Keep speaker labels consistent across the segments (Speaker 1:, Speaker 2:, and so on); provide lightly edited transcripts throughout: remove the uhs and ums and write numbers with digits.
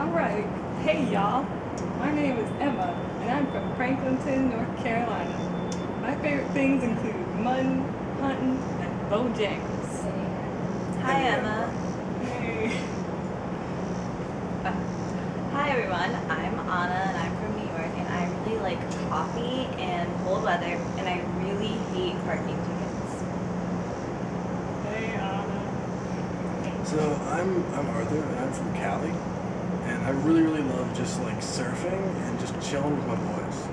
Speaker 1: Alright, hey y'all. My name is Emma, and I'm from Franklinton, North Carolina. My favorite things include mutton, hunting, and Bojangles.
Speaker 2: Hi, Emma.
Speaker 1: Hey.
Speaker 2: Hi, everyone. I'm Anna, and I'm from New York, and I really like coffee and cold weather, and I really hate parking tickets.
Speaker 1: Hey, Anna.
Speaker 3: So I'm Arthur, and I'm from Cali, and I really love just like surfing and just chilling with my boys.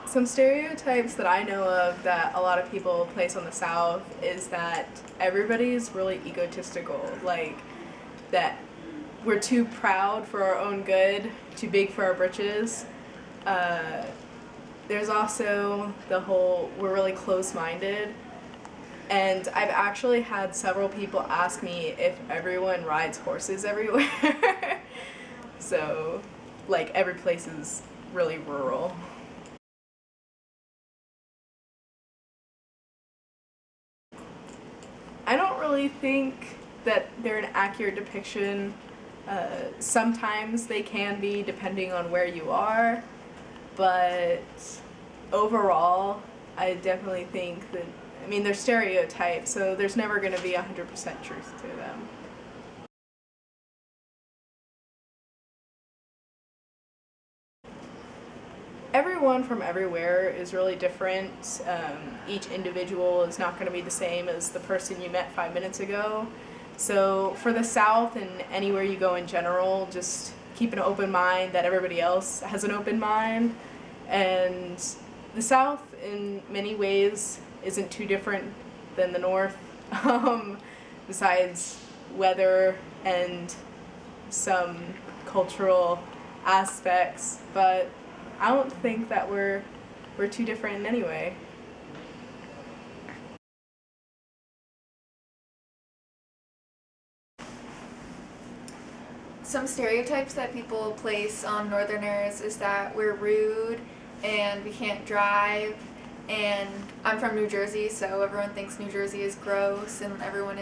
Speaker 4: Some stereotypes that I know of that a lot of people place on the South is that everybody's really egotistical, like that we're too proud for our own good, too big for our britches. Uh, there's also the whole we're really close-minded, and I've actually had several people ask me if everyone rides horses everywhere. So, like, every place is really rural. I don't really think that they're an accurate depiction. Sometimes they can be, depending on where you are, but overall, I definitely think that, I mean, they're stereotypes, so there's never going to be 100% truth to them. Everyone from everywhere is really different. Each individual is not going to be the same as the person you met 5 minutes ago. So for the South and anywhere you go in general, just keep an open mind that everybody else has an open mind. And the South, in many ways, isn't too different than the North, besides weather and some cultural aspects. But I don't think that we're too different in any way.
Speaker 5: Some stereotypes that people place on Northerners is that we're rude and we can't drive. And I'm from New Jersey, so everyone thinks New Jersey is gross, and everyone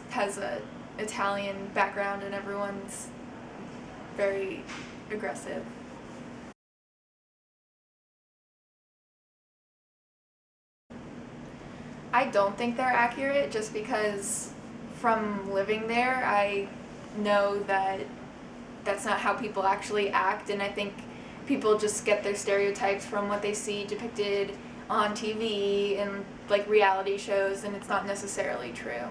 Speaker 5: has a Italian background, and everyone's very aggressive. I don't think they're accurate, just because from living there, I know that that's not how people actually act, and I think people just get their stereotypes from what they see depicted on TV and like reality shows, and it's not necessarily true.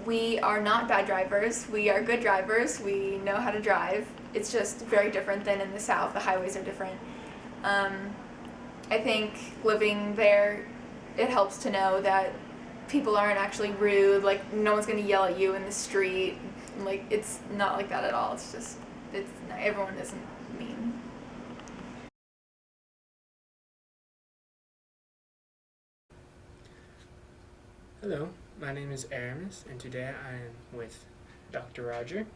Speaker 5: We are not bad drivers. We are good drivers. We know how to drive. It's just very different than in the South. The highways are different. I think living there, it helps to know that people aren't actually rude. Like, no one's gonna yell at you in the street. Like, it's not like that at all. It's just, everyone isn't mean.
Speaker 6: Hello, my name is Aramis, and today I am with Dr. Roger,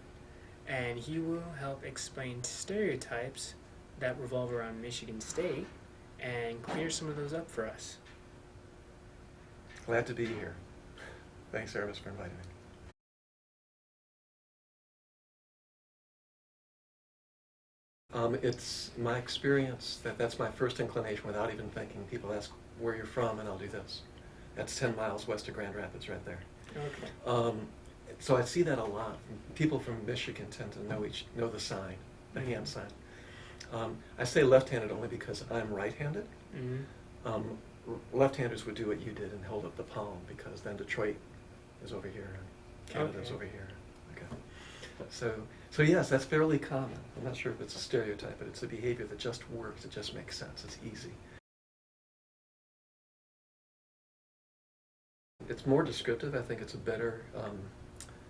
Speaker 6: and he will help explain stereotypes that revolve around Michigan State and clear some of those up for us.
Speaker 7: Glad to be here. Thanks, Aramis, for inviting me. It's my experience that's my first inclination without even thinking. People ask where you're from, and I'll do this. That's 10 miles west of Grand Rapids right there.
Speaker 6: Okay.
Speaker 7: So I see that a lot. People from Michigan tend to know the sign, the hand sign. I say left-handed only because I'm right-handed.
Speaker 6: Mm-hmm.
Speaker 7: Left-handers would do what you did and hold up the palm, because then Detroit is over here and Canada's
Speaker 6: Okay.
Speaker 7: over here. Okay. So yes, that's fairly common. I'm not sure if it's a stereotype, but it's a behavior that just works. It just makes sense. It's easy. It's more descriptive. I think it's a better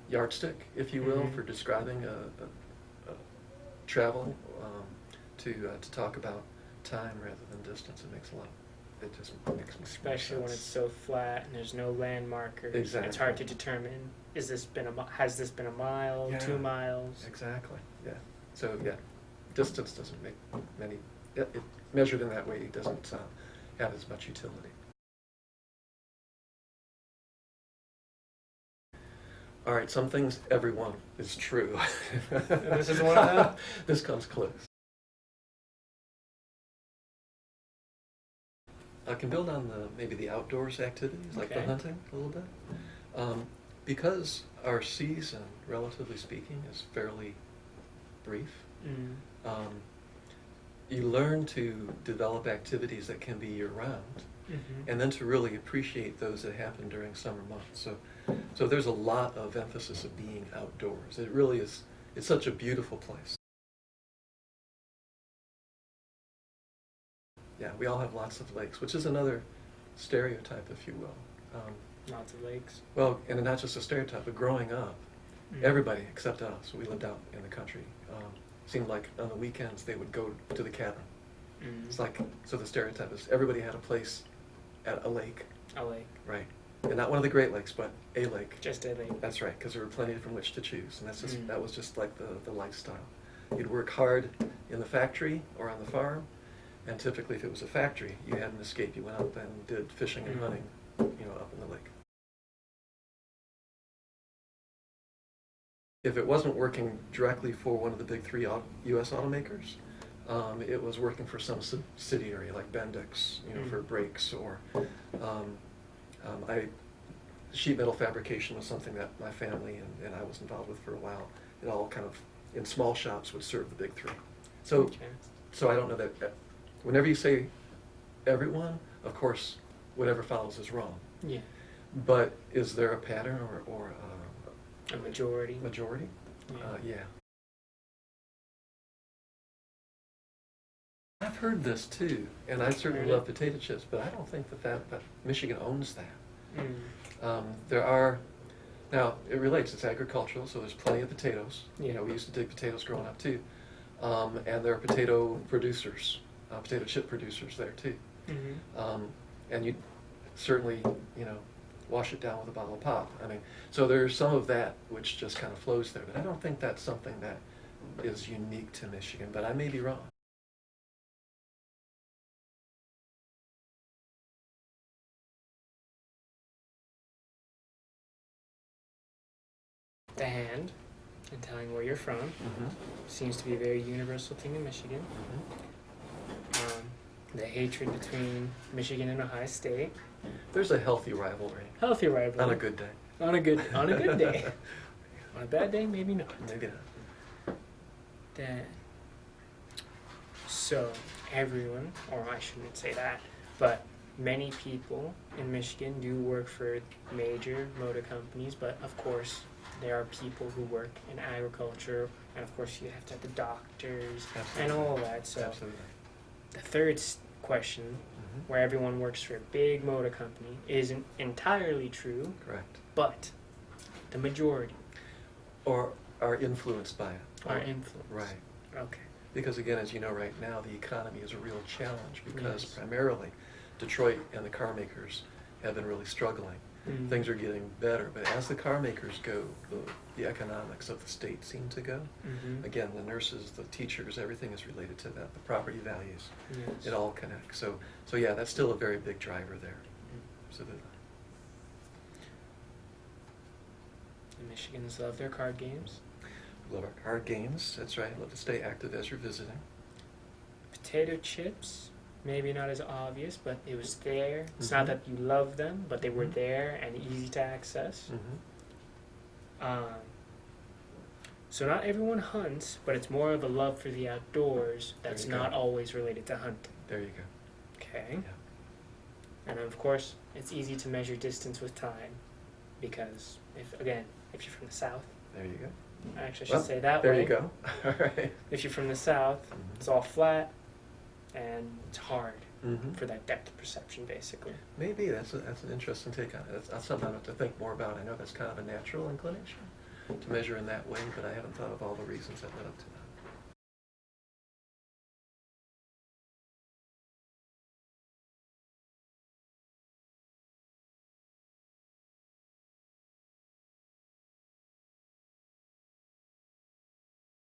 Speaker 7: yardstick, if you will,
Speaker 6: Mm-hmm.
Speaker 7: for describing travel, to talk about time rather than distance. It makes a lot it just makes me
Speaker 6: Especially when it's so flat and there's no land markers.
Speaker 7: Exactly.
Speaker 6: It's hard to determine, has this been a mile,
Speaker 7: Yeah.
Speaker 6: 2 miles?
Speaker 7: Exactly, yeah. So, yeah, distance doesn't make it measured in that way, it doesn't have as much utility. All right, some things everyone is true.
Speaker 6: And this is one of them?
Speaker 7: This comes close. I can build on maybe the outdoors activities, like the
Speaker 6: Okay.
Speaker 7: hunting a little bit. Because our season, relatively speaking, is fairly brief, you learn to develop activities that can be year-round, and then to really appreciate those that happen during summer months. So there's a lot of emphasis of being outdoors. It really is, it's such a beautiful place. Yeah, we all have lots of lakes, which is another stereotype, if you will.
Speaker 6: Lots of lakes.
Speaker 7: Well, and not just a stereotype, but growing up, everybody except us, we lived out in the country, seemed like on the weekends they would go to the cabin. It's like, so the stereotype is everybody had a place at a lake.
Speaker 6: A lake.
Speaker 7: Right. And not one of the Great Lakes, but a lake.
Speaker 6: Just a lake.
Speaker 7: That's right, because there were plenty from which to choose, and that's just that was just like the lifestyle. You'd work hard in the factory or on the farm, and typically if it was a factory, you had an escape. You went out and did fishing and hunting, up in the lake. If it wasn't working directly for one of the big 3 U.S. automakers, it was working for some subsidiary like Bendix, for brakes, or sheet metal fabrication was something that my family and I was involved with for a while. It all kind of, in small shops, would serve the big 3. So, so I don't know that, whenever you say everyone, of course, whatever follows is wrong.
Speaker 6: Yeah.
Speaker 7: But is there a pattern or
Speaker 6: a majority?
Speaker 7: Majority? Yeah. I've heard this too, and I certainly love potato chips, but I don't think that Michigan owns that. There are, now it relates, it's agricultural, so there's plenty of potatoes.
Speaker 6: Yeah.
Speaker 7: We used to dig potatoes growing up too. And there are potato producers, potato chip producers there too. And you certainly, wash it down with a bottle of pop. I mean, so there's some of that which just kind of flows there, but I don't think that's something that is unique to Michigan, but I may be wrong.
Speaker 6: The hand, and telling where you're from, seems to be a very universal thing in Michigan. The hatred between Michigan and Ohio State.
Speaker 7: There's a healthy rivalry.
Speaker 6: Healthy rivalry.
Speaker 7: On a good day.
Speaker 6: On a good day. On a bad day, maybe not.
Speaker 7: Maybe not.
Speaker 6: So everyone, or I shouldn't say that, but many people in Michigan do work for major motor companies, but of course there are people who work in agriculture, and of course you have to have the doctors and all of that. So the third question, where everyone works for a big motor company, isn't entirely true.
Speaker 7: Correct.
Speaker 6: But the majority.
Speaker 7: Or are influenced by it.
Speaker 6: Are influenced.
Speaker 7: Right.
Speaker 6: Okay.
Speaker 7: Because again, as you know right now, the economy is a real challenge because primarily Detroit and the car makers have been really struggling. Things are getting better, but as the car makers go, the economics of the state seem to go. Again, the nurses, the teachers, everything is related to that. The property values, it all connects. So yeah, that's still a very big driver there. Absolutely.
Speaker 6: The Michigans love their card games.
Speaker 7: Love our card games. That's right. Love to stay active as you're visiting.
Speaker 6: Potato chips, maybe not as obvious, but it was there. It's not that you love them, but they were there and easy to access. So not everyone hunts, but it's more of a love for the outdoors that's not always related to hunting.
Speaker 7: There you go.
Speaker 6: Okay.
Speaker 7: Yeah.
Speaker 6: And of course, it's easy to measure distance with time, because if you're from the south,
Speaker 7: There you go.
Speaker 6: actually I should say that
Speaker 7: there
Speaker 6: way.
Speaker 7: you go. All right.
Speaker 6: If you're from the south, it's all flat, and it's hard for that depth of perception, basically.
Speaker 7: Maybe that's an interesting take on it. That's something I have to think more about. I know that's kind of a natural inclination to measure in that way, but I haven't thought of all the reasons that led up to that.